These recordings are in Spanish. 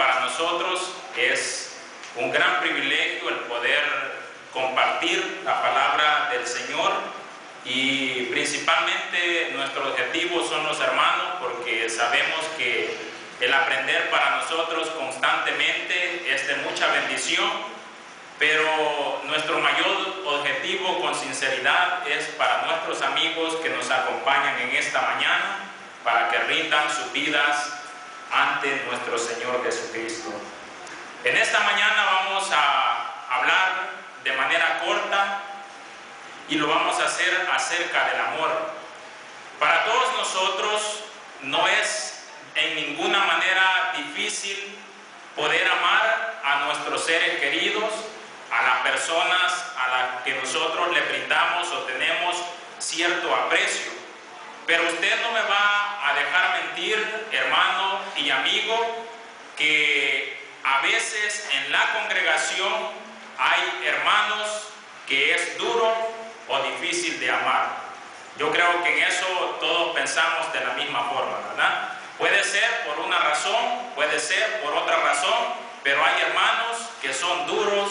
para nosotros es un gran privilegio el poder compartir la palabra del Señor, y principalmente nuestro objetivo son los hermanos, porque sabemos que el aprender para nosotros constantemente es de mucha bendición, pero nuestro mayor objetivo con sinceridad es para nuestros amigos que nos acompañan en esta mañana, para que rindan sus vidas ante nuestro Señor Jesucristo. En esta mañana vamos a hablar de manera corta y lo vamos a hacer acerca del amor. Para todos nosotros no es en ninguna manera difícil poder amar a nuestros seres queridos, a las personas a las que nosotros le brindamos o tenemos cierto aprecio. Pero usted no me va a dejar mentir, hermano y amigo, que a veces en la congregación hay hermanos que es duro o difícil de amar. Yo creo que en eso todos pensamos de la misma forma, ¿verdad? Puede ser por una razón, puede ser por otra razón, pero hay hermanos que son duros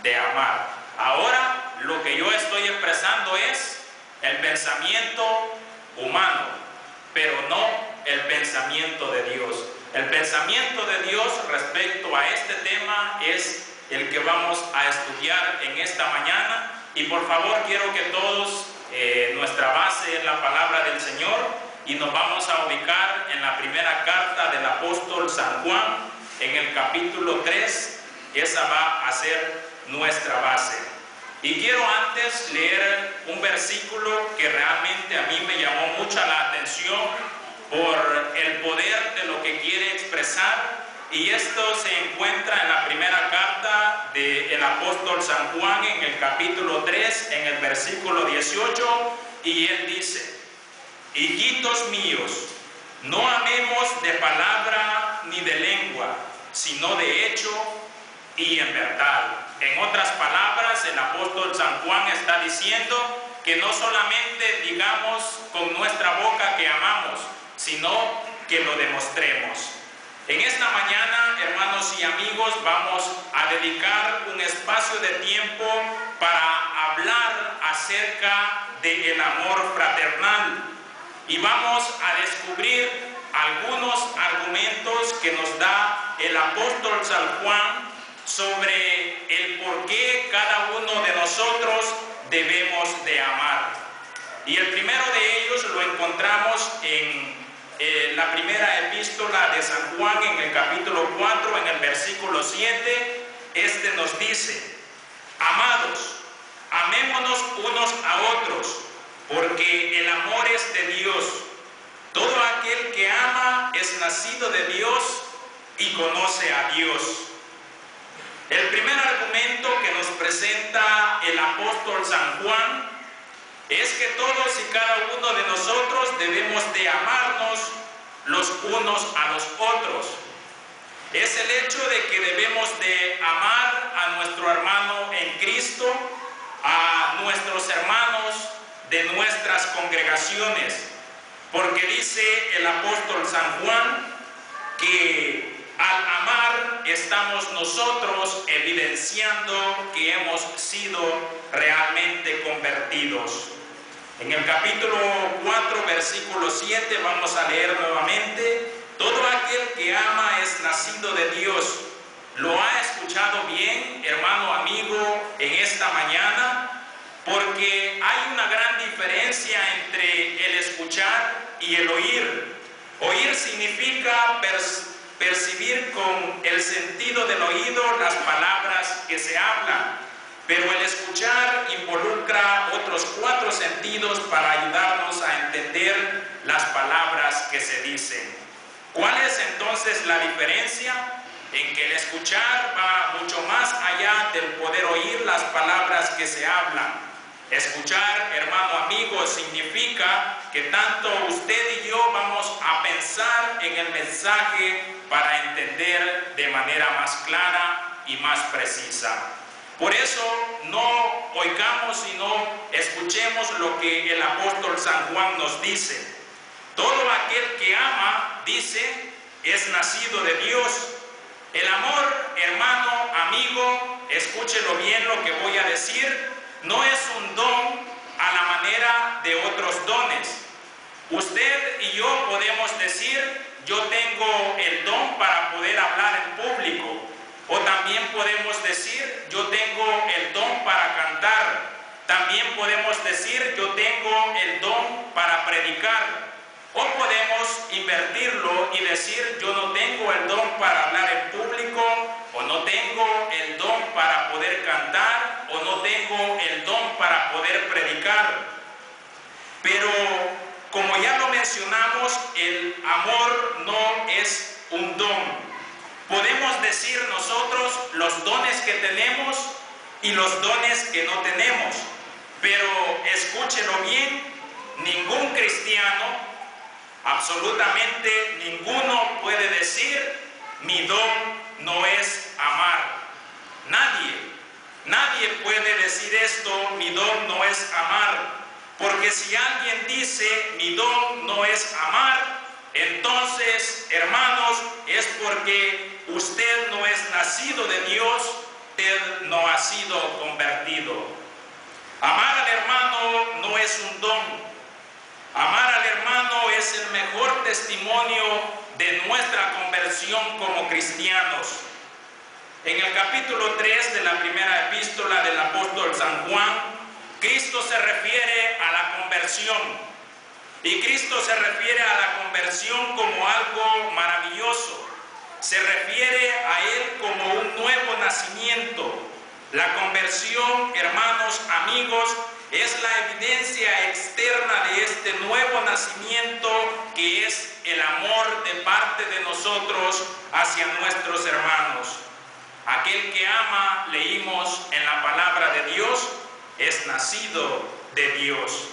de amar. Ahora, lo que yo estoy expresando es el pensamiento humano, pero no el pensamiento de Dios. El pensamiento de Dios respecto a este tema es el que vamos a estudiar en esta mañana. Y por favor, quiero que todos, nuestra base es la palabra del Señor, y nos vamos a ubicar en la primera carta del apóstol San Juan, en el capítulo 3. Esa va a ser nuestra base. Y quiero antes leer un versículo que realmente a mí me llamó mucha la atención por el poder de lo que quiere expresar, y esto se encuentra en la primera carta del apóstol San Juan, en el capítulo 3, en el versículo 18, y él dice: hijitos míos, no amemos de palabra ni de lengua, sino de hecho y en verdad. En otras palabras, el apóstol San Juan está diciendo que no solamente digamos con nuestra boca que amamos, sino que lo demostremos. En esta mañana, hermanos y amigos, vamos a dedicar un espacio de tiempo para hablar acerca del amor fraternal, y vamos a descubrir algunos argumentos que nos da el apóstol San Juan sobre el por qué cada uno de nosotros debemos de amar. Y el primero de ellos lo encontramos en la primera epístola de San Juan, en el capítulo 4, en el versículo 7. Este nos dice: amados, amémonos unos a otros, porque el amor es de Dios. Todo aquel que ama es nacido de Dios y conoce a Dios. El primer argumento que nos presenta el apóstol San Juan es que todos y cada uno de nosotros debemos de amarnos los unos a los otros. Es el hecho de que debemos de amar a nuestro hermano en Cristo, a nuestros hermanos de nuestras congregaciones, porque dice el apóstol San Juan que al amar estamos nosotros evidenciando que hemos sido realmente convertidos. En el capítulo 4, versículo 7, vamos a leer nuevamente: todo aquel que ama es nacido de Dios. ¿Lo ha escuchado bien, hermano amigo, en esta mañana? Porque hay una gran diferencia entre el escuchar y el oír. Oír significa percibir con el sentido del oído las palabras que se hablan, pero el escuchar involucra otros 4 sentidos para ayudarnos a entender las palabras que se dicen. ¿Cuál es entonces la diferencia? En que el escuchar va mucho más allá del poder oír las palabras que se hablan. Escuchar, hermano amigo, significa que tanto usted y yo vamos a pensar en el mensaje para entender de manera más clara y más precisa. Por eso no oigamos, sino escuchemos lo que el apóstol San Juan nos dice. Todo aquel que ama, dice, es nacido de Dios. El amor, hermano, amigo, escúchelo bien lo que voy a decir, no es un don a la manera de otros dones. Usted y yo podemos decir, yo tengo el don para poder hablar en público. O también podemos decir, yo tengo el don para cantar. También podemos decir, yo tengo el don para predicar. O podemos invertirlo y decir, yo no tengo el don para hablar en público, o no tengo el don para poder cantar, o no tengo el don para poder predicar. Pero como ya lo mencionamos, el amor no es un don. Podemos decir nosotros los dones que tenemos y los dones que no tenemos. Pero escúchelo bien, ningún cristiano, absolutamente ninguno puede decir, mi don no es amar. Nadie puede decir esto, mi don no es amar. Porque si alguien dice, mi don no es amar, entonces, hermanos, es porque usted no es nacido de Dios, usted no ha sido convertido. Amar al hermano no es un don. Amar al hermano es el mejor testimonio de nuestra conversión como cristianos. En el capítulo 3 de la primera epístola del apóstol San Juan, Cristo se refiere a la conversión. Y Cristo se refiere a la conversión como algo maravilloso. Se refiere a Él como un nuevo nacimiento. La conversión, hermanos, amigos, es la evidencia externa de este nuevo nacimiento que es el amor de parte de nosotros hacia nuestros hermanos. Aquel que ama, leímos en la palabra de Dios, es nacido de Dios.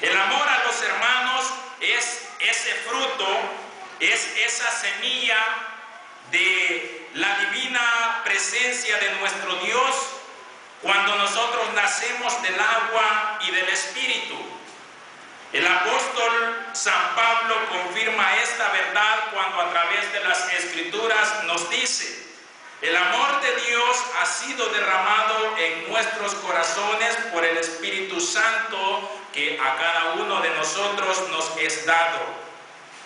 El amor a los hermanos es ese fruto, es esa semilla de la divina presencia de nuestro Dios cuando nosotros nacemos del agua y del Espíritu. El apóstol San Pablo confirma esta verdad cuando a través de las Escrituras nos dice: el amor de Dios ha sido derramado en nuestros corazones por el Espíritu Santo que a cada uno de nosotros nos es dado.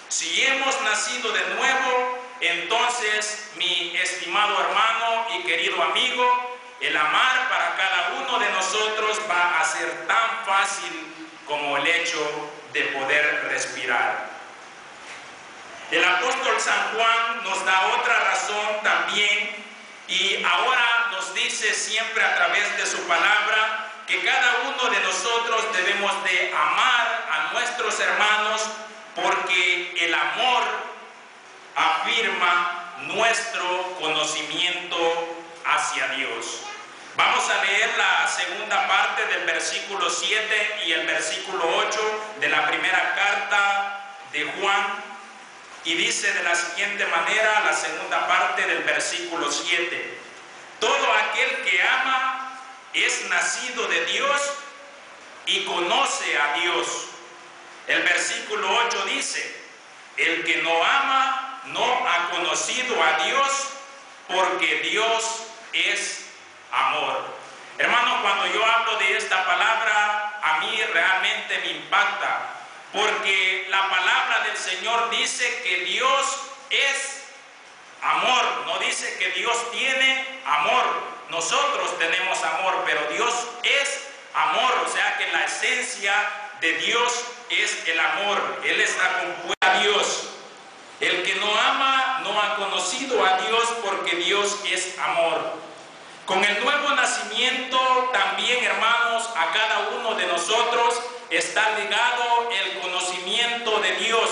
Si hemos nacido de nuevo, entonces, mi estimado hermano y querido amigo, el amar para cada uno de nosotros va a ser tan fácil como el hecho de poder respirar. El apóstol San Juan nos da otra razón también, y ahora nos dice siempre a través de su palabra que cada uno de nosotros debemos de amar a nuestros hermanos, porque el amor afirma nuestro conocimiento hacia Dios. Vamos a leer la segunda parte del versículo 7 y el versículo 8 de la primera carta de Juan, y dice de la siguiente manera la segunda parte del versículo 7: todo aquel que ama es nacido de Dios y conoce a Dios. El versículo 8 dice: el que no ama no ha conocido a Dios, porque Dios es amor. Hermano, cuando yo hablo de esta palabra, a mí realmente me impacta, porque la palabra del Señor dice que Dios es amor. No dice que Dios tiene amor. Nosotros tenemos amor, pero Dios es amor. O sea que la esencia de Dios es el amor. Él está compuesto a Dios. El que no ama no ha conocido a Dios, porque Dios es amor. Con el nuevo nacimiento también, hermanos, a cada uno de nosotros está ligado el conocimiento de Dios.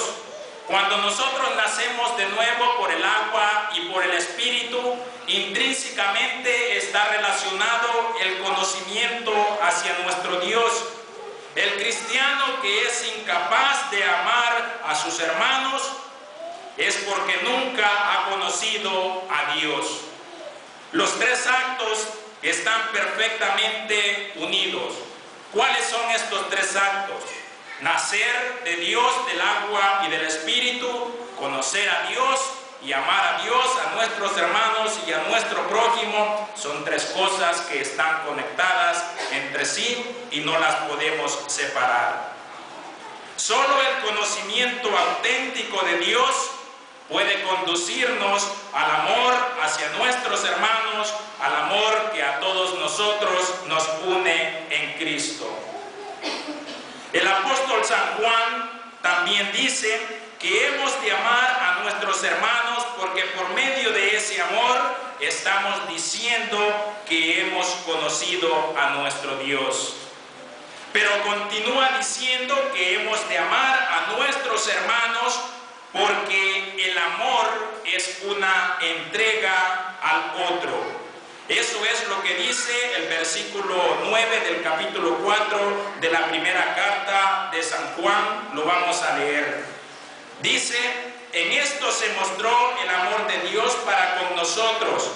Cuando nosotros nacemos de nuevo por el agua y por el Espíritu, intrínsecamente está relacionado el conocimiento hacia nuestro Dios. El cristiano que es incapaz de amar a sus hermanos es porque nunca ha conocido a Dios. Los tres actos están perfectamente unidos. ¿Cuáles son estos tres actos? Nacer de Dios, del agua y del Espíritu, conocer a Dios y amar a Dios, a nuestros hermanos y a nuestro prójimo son tres cosas que están conectadas entre sí y no las podemos separar. Solo el conocimiento auténtico de Dios puede conducirnos al amor hacia nuestros hermanos, al amor que a todos nosotros nos une en Cristo. El apóstol San Juan también dice que hemos de amar a nuestros hermanos porque por medio de ese amor estamos diciendo que hemos conocido a nuestro Dios. Pero continúa diciendo que hemos de amar a nuestros hermanos porque el amor es una entrega al otro. Eso es lo que dice el versículo 9 del capítulo 4 de la primera carta de San Juan. Lo vamos a leer. Dice: en esto se mostró el amor de Dios para con nosotros,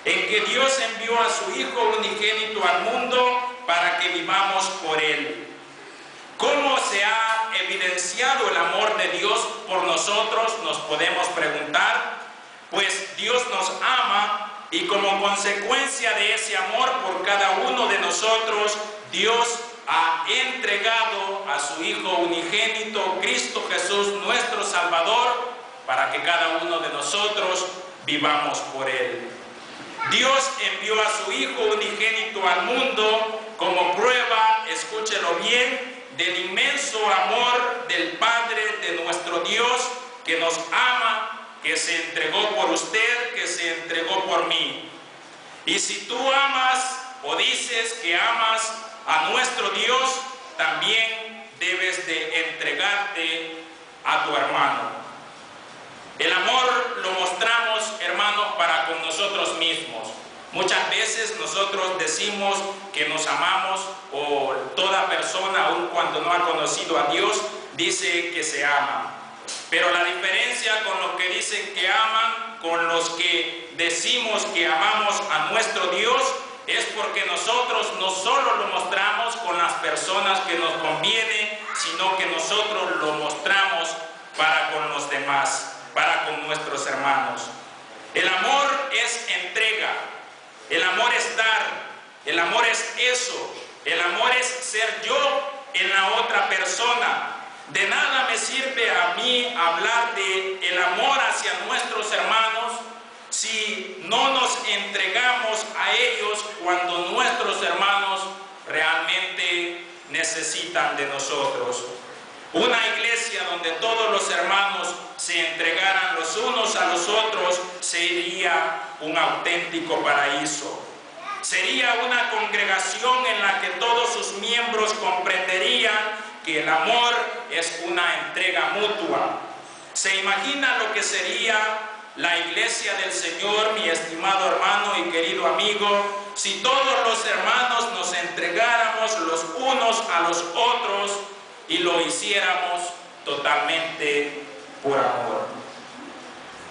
en que Dios envió a su Hijo unigénito al mundo para que vivamos por Él. ¿Cómo se ha evidenciado el amor de Dios por nosotros? Nos podemos preguntar. Pues Dios nos ama y como consecuencia de ese amor por cada uno de nosotros, Dios ha entregado a su Hijo unigénito, Cristo Jesús, nuestro Salvador, para que cada uno de nosotros vivamos por Él. Dios envió a su Hijo unigénito al mundo como prueba, escúchelo bien, del inmenso amor del Padre de nuestro Dios, que nos ama, que se entregó por usted, que se entregó por mí. Y si tú amas o dices que amas a nuestro Dios, también debes de entregarte a tu hermano. El amor lo mostramos, hermanos, para con nosotros mismos. Muchas veces nosotros decimos que nos amamos, o toda persona, aun cuando no ha conocido a Dios, dice que se ama. Pero la diferencia con los que dicen que aman, con los que decimos que amamos a nuestro Dios, es porque nosotros no solo lo mostramos con las personas que nos conviene, sino que nosotros lo mostramos para con los demás, para con nuestros hermanos. El amor es entrega, el amor es dar, el amor es eso, el amor es ser yo en la otra persona. De nada me sirve a mí hablar de el amor hacia nuestros hermanos si no nos entregamos a ellos cuando nuestros hermanos realmente necesitan de nosotros. Una iglesia donde todos los hermanos se entregaran los unos a los otros sería un auténtico paraíso. Sería una congregación en la que todos sus miembros comprenderían que el amor es una entrega mutua. ¿Se imagina lo que sería la iglesia del Señor, mi estimado hermano y querido amigo, si todos los hermanos nos entregáramos los unos a los otros y lo hiciéramos totalmente por amor?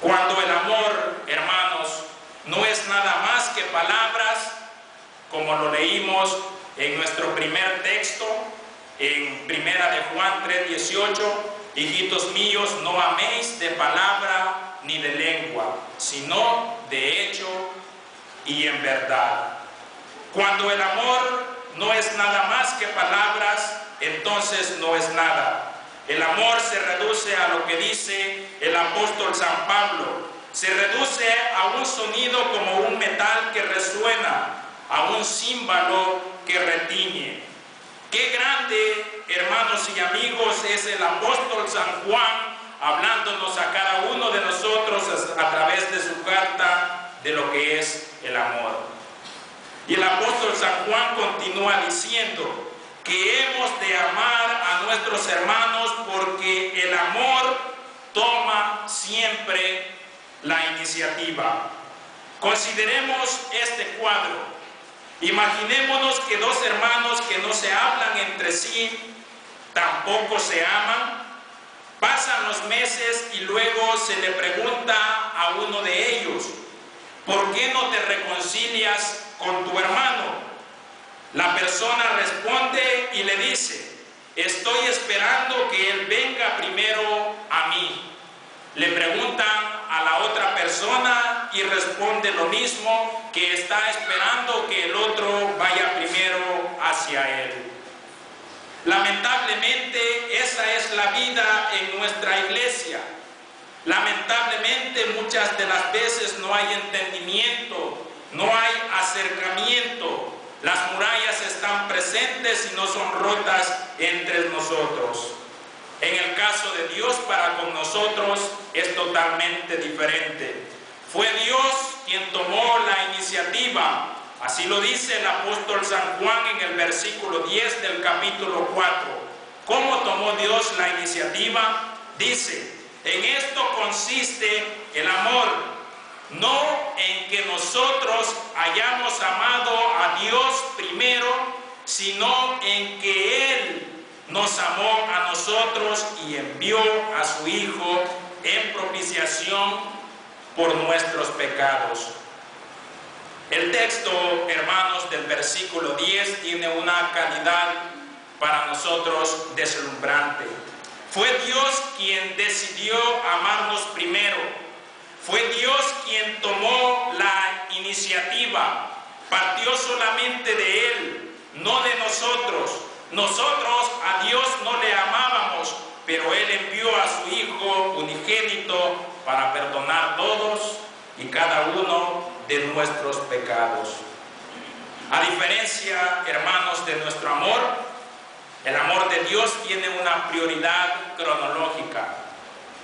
Cuando el amor, hermanos, no es nada más que palabras, como lo leímos en nuestro primer texto, en Primera de Juan 3:18, hijitos míos, no améis de palabra ni de lengua, sino de hecho y en verdad. Cuando el amor no es nada más que palabras, entonces no es nada. El amor se reduce a lo que dice el apóstol San Pablo, se reduce a un sonido como un metal que resuena, a un címbalo que retiñe. Qué grande, hermanos y amigos, es el apóstol San Juan hablándonos a cada uno de nosotros a través de su carta de lo que es el amor. Y el apóstol San Juan continúa diciendo que hemos de amar a nuestros hermanos porque el amor toma siempre la iniciativa. Consideremos este cuadro. Imaginémonos que dos hermanos que no se hablan entre sí, tampoco se aman. Pasan los meses y luego se le pregunta a uno de ellos: ¿por qué no te reconcilias con tu hermano? La persona responde y le dice: estoy esperando que él venga primero a mí. Le preguntan a la otra persona y responde lo mismo, que está esperando que el otro vaya primero hacia él. Lamentablemente, esa es la vida en nuestra iglesia. Lamentablemente, muchas de las veces no hay entendimiento, no hay acercamiento. Las murallas están presentes y no son rotas entre nosotros. En el caso de Dios para con nosotros es totalmente diferente. Fue Dios quien tomó la iniciativa. Así lo dice el apóstol San Juan en el versículo 10 del capítulo 4. ¿Cómo tomó Dios la iniciativa? Dice: en esto consiste el amor, no en que nosotros hayamos amado a Dios primero, sino en que Él nos amó a nosotros y envió a su Hijo en propiciación por nuestros pecados. El texto, hermanos, del versículo 10 tiene una calidad para nosotros deslumbrante. Fue Dios quien decidió amarnos primero. Fue Dios quien tomó la iniciativa. Partió solamente de Él, no de nosotros. Nosotros a Dios no le amábamos, pero Él envió a su Hijo unigénito para perdonar todos y cada uno de nuestros pecados. A diferencia, hermanos, de nuestro amor, el amor de Dios tiene una prioridad cronológica.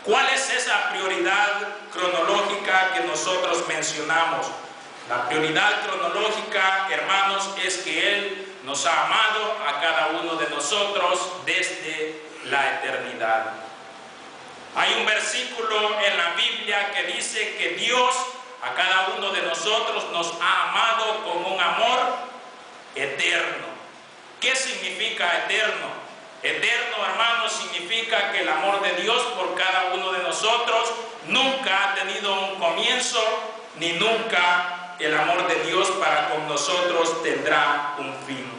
¿Cuál es esa prioridad cronológica que nosotros mencionamos? La prioridad cronológica, hermanos, es que Él nos ha amado a cada uno de nosotros desde la eternidad. Hay un versículo en la Biblia que dice que Dios a cada uno de nosotros nos ha amado con un amor eterno. ¿Qué significa eterno? Eterno, hermanos, significa que el amor de Dios por cada uno de nosotros nunca ha tenido un comienzo, ni nunca el amor de Dios para con nosotros tendrá un fin.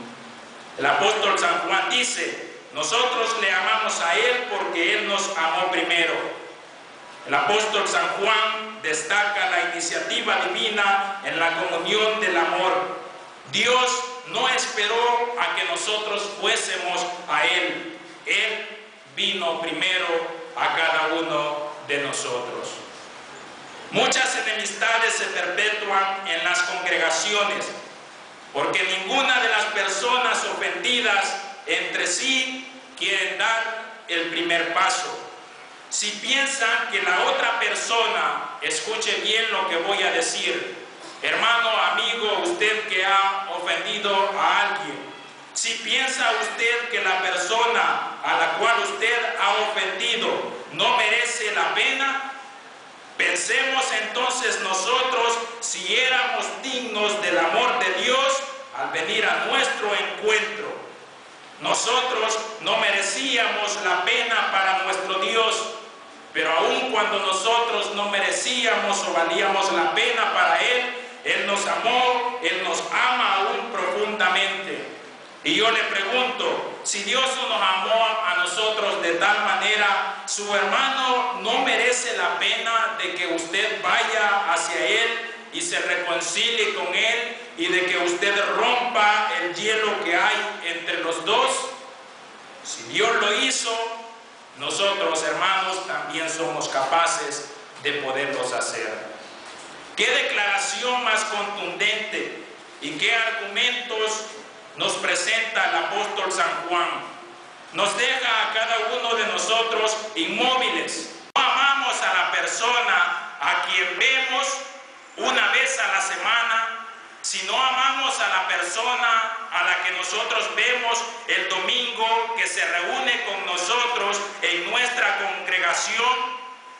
El apóstol San Juan dice: nosotros le amamos a Él porque Él nos amó primero. El apóstol San Juan destaca la iniciativa divina en la comunión del amor. Dios no esperó a que nosotros fuésemos a Él. Él vino primero a cada uno de nosotros. Muchas enemistades se perpetúan en las congregaciones porque ninguna de las personas ofendidas entre sí quieren dar el primer paso. Si piensan que la otra persona, escuche bien lo que voy a decir, hermano, amigo, usted que ha ofendido a alguien, si piensa usted que la persona a la cual usted ha ofendido no merece la pena, pensemos entonces nosotros si éramos dignos del amor de Dios al venir a nuestro encuentro. Nosotros no merecíamos la pena para nuestro Dios, pero aun cuando nosotros no merecíamos o valíamos la pena para Él, Él nos amó, Él nos ama aún profundamente. Y yo le pregunto, si Dios no nos amó a nosotros de tal manera, ¿su hermano no merece la pena de que usted vaya hacia Él y se reconcilie con Él y de que usted rompa el hielo que hay entre los dos? Si Dios lo hizo, nosotros, hermanos, también somos capaces de poderlos hacer. ¿Qué declaración más contundente y qué argumentos nos presenta el apóstol San Juan? Nos deja a cada uno de nosotros inmóviles. No amamos a la persona a quien vemos una vez a la semana, si no amamos a la persona a la que nosotros vemos el domingo, que se reúne con nosotros en nuestra congregación,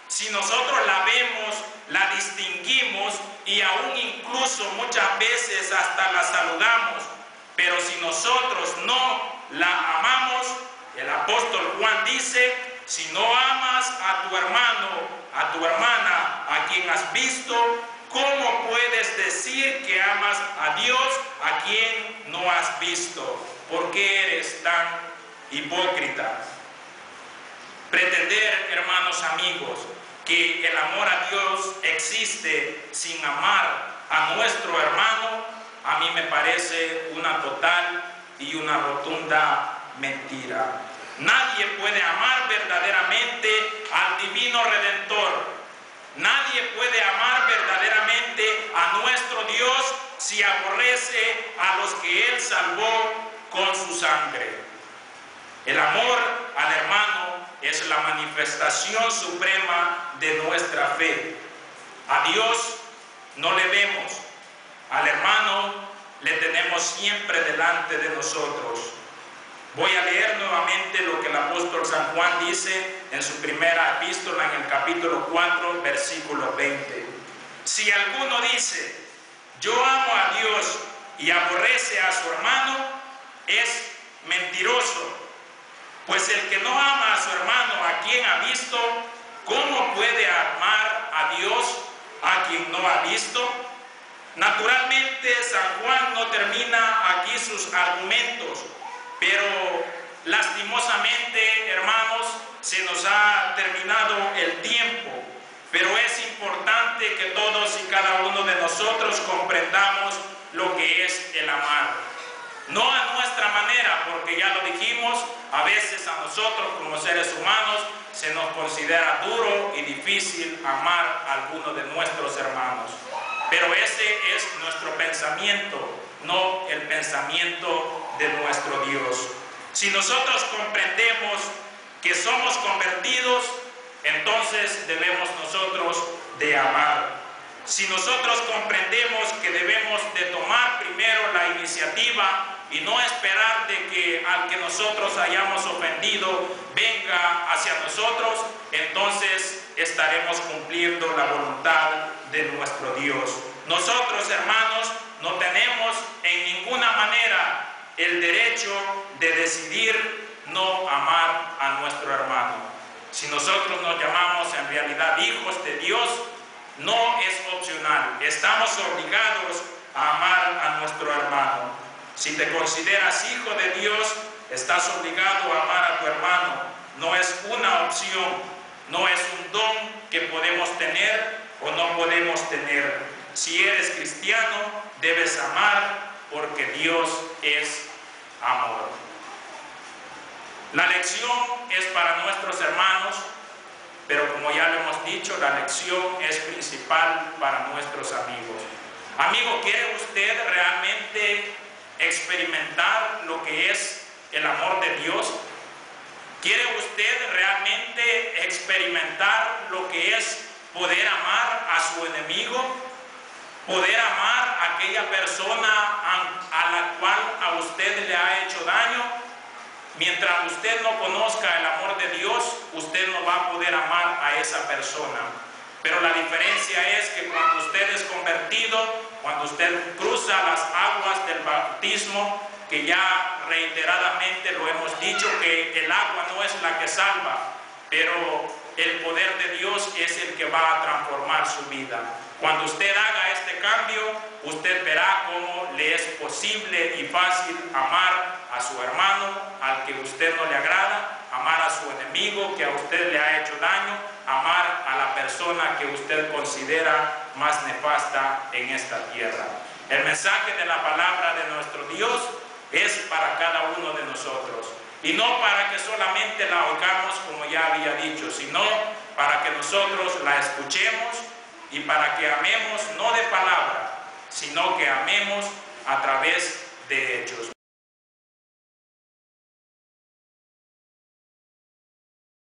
si nosotros la vemos, la distinguimos y aún incluso muchas veces hasta la saludamos, pero si nosotros no la amamos, el apóstol Juan dice: si no amas a tu hermano, a tu hermana, a quien has visto, ¿cómo puedes decir que amas a Dios a quien no has visto? ¿Por qué eres tan hipócrita? Pretender, hermanos amigos, que el amor a Dios existe sin amar a nuestro hermano, a mí me parece una total y una rotunda mentira. Nadie puede amar verdaderamente al divino Redentor. Nadie puede amar verdaderamente a nuestro Dios si aborrece a los que Él salvó con su sangre. El amor al hermano es la manifestación suprema de nuestra fe. A Dios no le vemos, al hermano le tenemos siempre delante de nosotros. Voy a leer nuevamente lo que el apóstol San Juan dice en su primera epístola, en el capítulo 4, versículo 20. Si alguno dice, yo amo a Dios y aborrece a su hermano, es mentiroso. Pues el que no ama a su hermano a quien ha visto, ¿cómo puede amar a Dios a quien no ha visto? Naturalmente, San Juan no termina aquí sus argumentos, pero lastimosamente, hermanos, se nos ha terminado el tiempo. Pero es importante que todos y cada uno de nosotros comprendamos lo que es el amar. No a nuestra manera, porque ya lo dijimos, a veces a nosotros como seres humanos se nos considera duro y difícil amar a alguno de nuestros hermanos. Pero ese es nuestro pensamiento, no el pensamiento de nuestro Dios. Si nosotros comprendemos que somos convertidos, entonces debemos nosotros de amar. Si nosotros comprendemos que debemos de tomar primero la iniciativa y no esperar de que al que nosotros hayamos ofendido venga hacia nosotros, entonces estaremos cumpliendo la voluntad de nuestro Dios. Nosotros, hermanos, no tenemos en ninguna manera el derecho de decidir no amar a nuestro hermano. Si nosotros nos llamamos en realidad hijos de Dios, no es opcional, estamos obligados a amar a nuestro hermano. Si te consideras hijo de Dios, estás obligado a amar a tu hermano. No es una opción, no es un don que podemos tener o no podemos tener. Si eres cristiano, debes amar porque Dios es amor. La lección es para nuestros hermanos, pero como ya lo hemos dicho, la lección es principal para nuestros amigos. Amigo, ¿quiere usted realmente experimentar lo que es el amor de Dios? ¿Quiere usted realmente experimentar lo que es poder amar a su enemigo? Poder amar a aquella persona a la cual a usted le ha hecho daño. Mientras usted no conozca el amor de Dios, usted no va a poder amar a esa persona. Pero la diferencia es que cuando usted es convertido, cuando usted cruza las aguas del bautismo, que ya reiteradamente lo hemos dicho, que el agua no es la que salva, pero el poder de Dios es el que va a transformar su vida. Cuando usted haga este cambio, usted verá cómo le es posible y fácil amar a su hermano, al que usted no le agrada, amar a su enemigo que a usted le ha hecho daño, amar a la persona que usted considera más nefasta en esta tierra. El mensaje de la palabra de nuestro Dios es para cada uno de nosotros. Y no para que solamente la oigamos, como ya había dicho, sino para que nosotros la escuchemos y para que amemos no de palabra, sino que amemos a través de hechos.